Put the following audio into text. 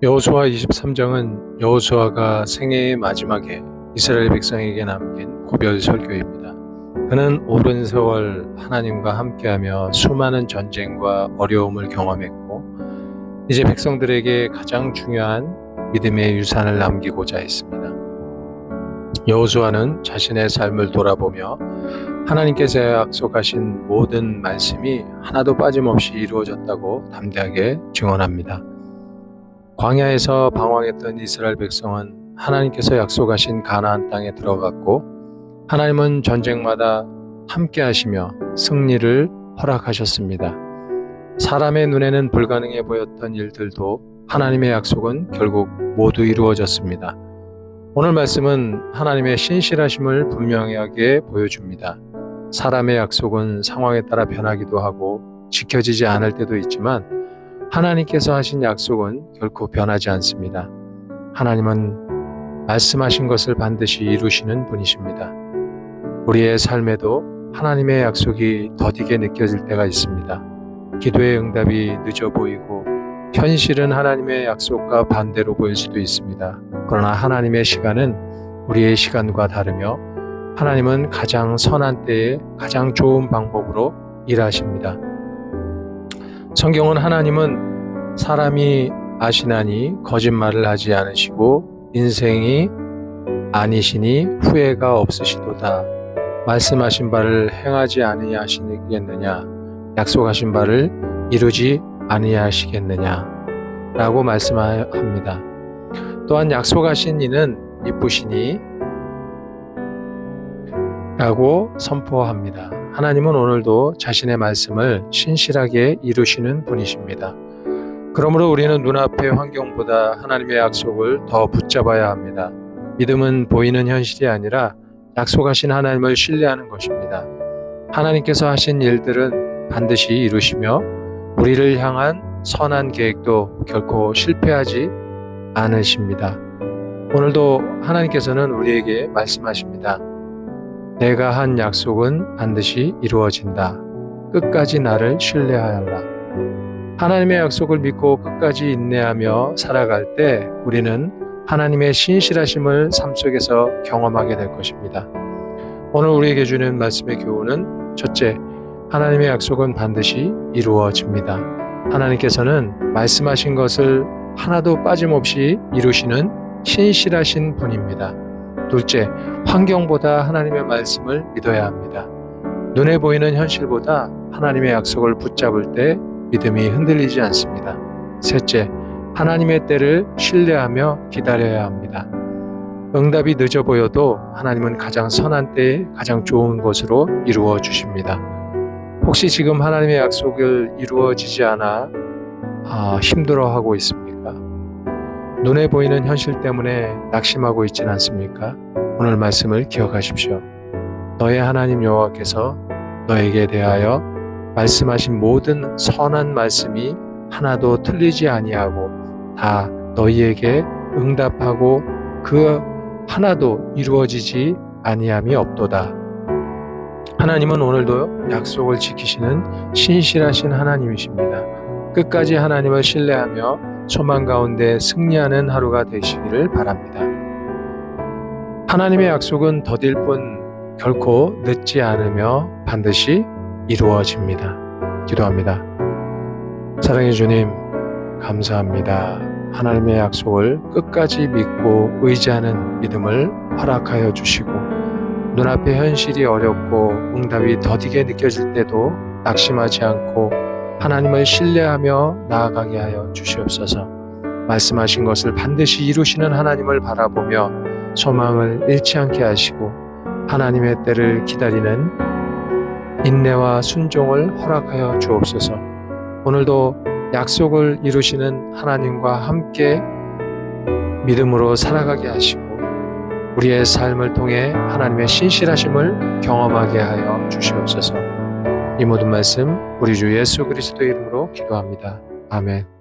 여호수아 23장은 여호수아가 생애의 마지막에 이스라엘 백성에게 남긴 고별 설교입니다. 그는 오랜 세월 하나님과 함께하며 수많은 전쟁과 어려움을 경험했고 이제 백성들에게 가장 중요한 믿음의 유산을 남기고자 했습니다. 여호수아는 자신의 삶을 돌아보며 하나님께서 약속하신 모든 말씀이 하나도 빠짐없이 이루어졌다고 담대하게 증언합니다. 광야에서 방황했던 이스라엘 백성은 하나님께서 약속하신 가나안 땅에 들어갔고 하나님은 전쟁마다 함께 하시며 승리를 허락하셨습니다. 사람의 눈에는 불가능해 보였던 일들도 하나님의 약속은 결국 모두 이루어졌습니다. 오늘 말씀은 하나님의 신실하심을 분명하게 보여줍니다. 사람의 약속은 상황에 따라 변하기도 하고 지켜지지 않을 때도 있지만 하나님께서 하신 약속은 결코 변하지 않습니다. 하나님은 말씀하신 것을 반드시 이루시는 분이십니다. 우리의 삶에도 하나님의 약속이 더디게 느껴질 때가 있습니다. 기도의 응답이 늦어 보이고 현실은 하나님의 약속과 반대로 보일 수도 있습니다. 그러나 하나님의 시간은 우리의 시간과 다르며 하나님은 가장 선한 때에 가장 좋은 방법으로 일하십니다. 성경은 하나님은 사람이 아시나니 거짓말을 하지 않으시고 인생이 아니시니 후회가 없으시도다. 말씀하신 바를 행하지 아니하시겠느냐? 약속하신 바를 이루지 아니하시겠느냐? 라고 말씀합니다. 또한 약속하신 이는 이쁘시니 라고 선포합니다. 하나님은 오늘도 자신의 말씀을 신실하게 이루시는 분이십니다. 그러므로 우리는 눈앞의 환경보다 하나님의 약속을 더 붙잡아야 합니다. 믿음은 보이는 현실이 아니라 약속하신 하나님을 신뢰하는 것입니다. 하나님께서 하신 일들은 반드시 이루시며 우리를 향한 선한 계획도 결코 실패하지 않으십니다. 오늘도 하나님께서는 우리에게 말씀하십니다. 내가 한 약속은 반드시 이루어진다. 끝까지 나를 신뢰하여라. 하나님의 약속을 믿고 끝까지 인내하며 살아갈 때 우리는 하나님의 신실하심을 삶 속에서 경험하게 될 것입니다. 오늘 우리에게 주는 말씀의 교훈은 첫째, 하나님의 약속은 반드시 이루어집니다. 하나님께서는 말씀하신 것을 하나도 빠짐없이 이루시는 신실하신 분입니다. 둘째, 환경보다 하나님의 말씀을 믿어야 합니다. 눈에 보이는 현실보다 하나님의 약속을 붙잡을 때 믿음이 흔들리지 않습니다. 셋째, 하나님의 때를 신뢰하며 기다려야 합니다. 응답이 늦어 보여도 하나님은 가장 선한 때에 가장 좋은 것으로 이루어 주십니다. 혹시 지금 하나님의 약속을 이루어지지 않아 힘들어하고 있습니까? 눈에 보이는 현실 때문에 낙심하고 있지는 않습니까? 오늘 말씀을 기억하십시오. 너의 하나님 여호와께서 너에게 대하여 말씀하신 모든 선한 말씀이 하나도 틀리지 아니하고 다 너희에게 응답하고 그 하나도 이루어지지 아니함이 없도다. 하나님은 오늘도 약속을 지키시는 신실하신 하나님이십니다. 끝까지 하나님을 신뢰하며 소망 가운데 승리하는 하루가 되시기를 바랍니다. 하나님의 약속은 더딜 뿐 결코 늦지 않으며 반드시 이루어집니다. 기도합니다. 사랑해 주님, 감사합니다. 하나님의 약속을 끝까지 믿고 의지하는 믿음을 허락하여 주시고 눈앞의 현실이 어렵고 응답이 더디게 느껴질 때도 낙심하지 않고 하나님을 신뢰하며 나아가게 하여 주시옵소서. 말씀하신 것을 반드시 이루시는 하나님을 바라보며 소망을 잃지 않게 하시고 하나님의 때를 기다리는 인내와 순종을 허락하여 주옵소서. 오늘도 약속을 이루시는 하나님과 함께 믿음으로 살아가게 하시고 우리의 삶을 통해 하나님의 신실하심을 경험하게 하여 주시옵소서. 이 모든 말씀 우리 주 예수 그리스도의 이름으로 기도합니다. 아멘.